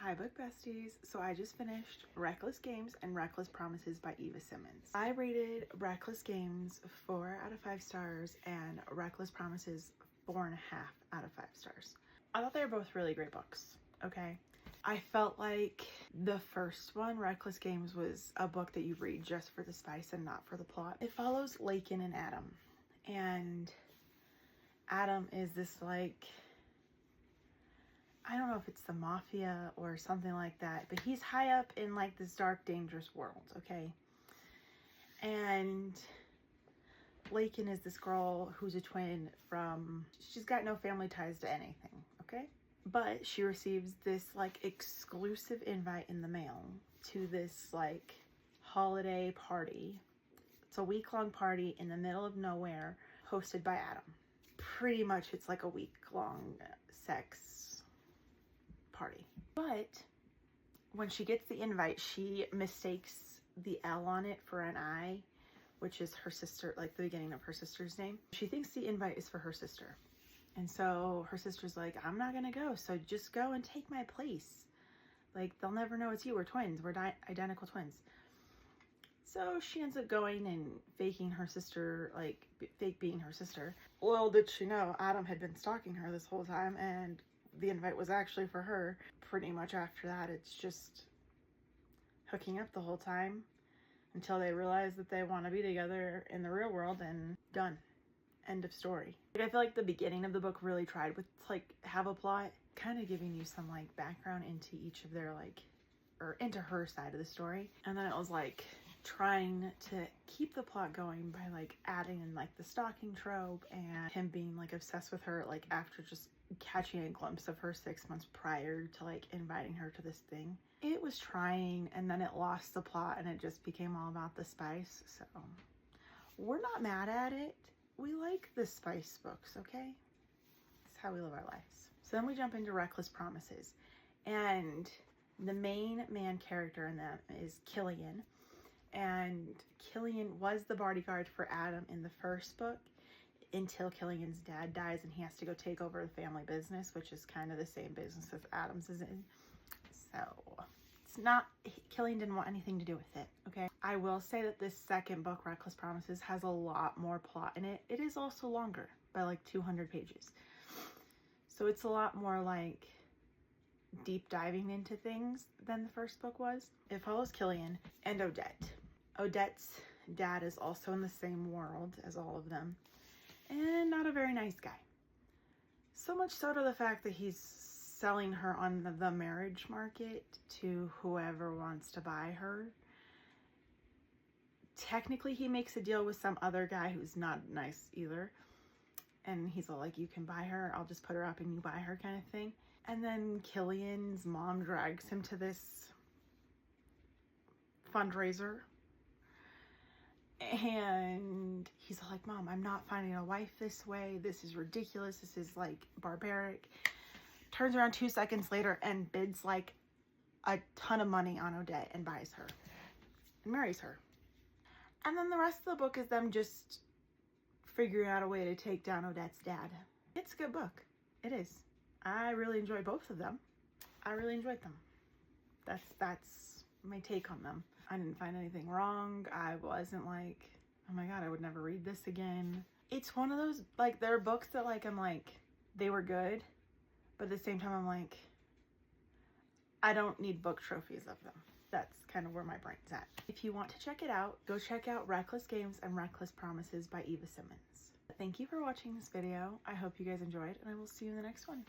Hi book besties. So I just finished Reckless Games and Reckless Promises by Eva Simmons. I rated Reckless Games 4 out of 5 stars and Reckless Promises 4.5 out of 5 stars. I thought they were both really great books, okay? I felt like the first one, Reckless Games, was a book that you read just for the spice and not for the plot. It follows Lakin and Adam, and Adam is this, like, I don't know if it's the mafia or something like that, but he's high up in like this dark, dangerous world, okay? And Lakin is this girl who's a twin from, she's got no family ties to anything, okay? But she receives this like exclusive invite in the mail to this like holiday party. It's a week-long party in the middle of nowhere hosted by Adam. Pretty much it's like a week-long sex party. But when she gets the invite, she mistakes the L on it for an I, which is her sister, like the beginning of her sister's name. She thinks the invite is for her sister. And so her sister's like, I'm not gonna go, so just go and take my place. Like, they'll never know it's you. We're twins. We're identical twins. So she ends up going and faking her sister, like fake being her sister. Little did she know, Adam had been stalking her this whole time, and the invite was actually for her. Pretty much after that, it's just hooking up the whole time until they realize that they want to be together in the real world, and done. End of story. I feel like the beginning of the book really tried with like have a plot, kind of giving you some like background into each of their like, or into her side of the story. And then it was like trying to keep the plot going by like adding in like the stalking trope and him being like obsessed with her like after just catching a glimpse of her 6 months prior to like inviting her to this thing. It was trying, and then it lost the plot and it just became all about the spice. So we're not mad at it. We like the spice books, okay? It's how we live our lives. So then we jump into Reckless Promises, and the main man character in them is Killian. And Killian was the bodyguard for Adam in the first book until Killian's dad dies and he has to go take over the family business, which is kind of the same business as Adam's is in. So it's not, Killian didn't want anything to do with it, okay? I will say that this second book, Reckless Promises, has a lot more plot in it. It is also longer by like 200 pages. So it's a lot more like deep diving into things than the first book was. It follows Killian and Odette. Odette's dad is also in the same world as all of them, and not a very nice guy. So much so to the fact that he's selling her on the marriage market to whoever wants to buy her. Technically, he makes a deal with some other guy who's not nice either. And he's all like, you can buy her, I'll just put her up and you buy her kind of thing. And then Killian's mom drags him to this fundraiser. And he's like, Mom, I'm not finding a wife this way. This is ridiculous. This is like barbaric. Turns around 2 seconds later and bids like a ton of money on Odette and buys her and marries her. And then the rest of the book is them just figuring out a way to take down Odette's dad. It's a good book. It is. I really enjoy both of them. I really enjoyed them. That's my take on them. I didn't find anything wrong. I wasn't like, oh my God, I would never read this again. It's one of those, like, there are books that like, I'm like, they were good, but at the same time, I'm like, I don't need book trophies of them. That's kind of where my brain's at. If you want to check it out, go check out Reckless Games and Reckless Promises by Eva Simmons. Thank you for watching this video. I hope you guys enjoyed, and I will see you in the next one.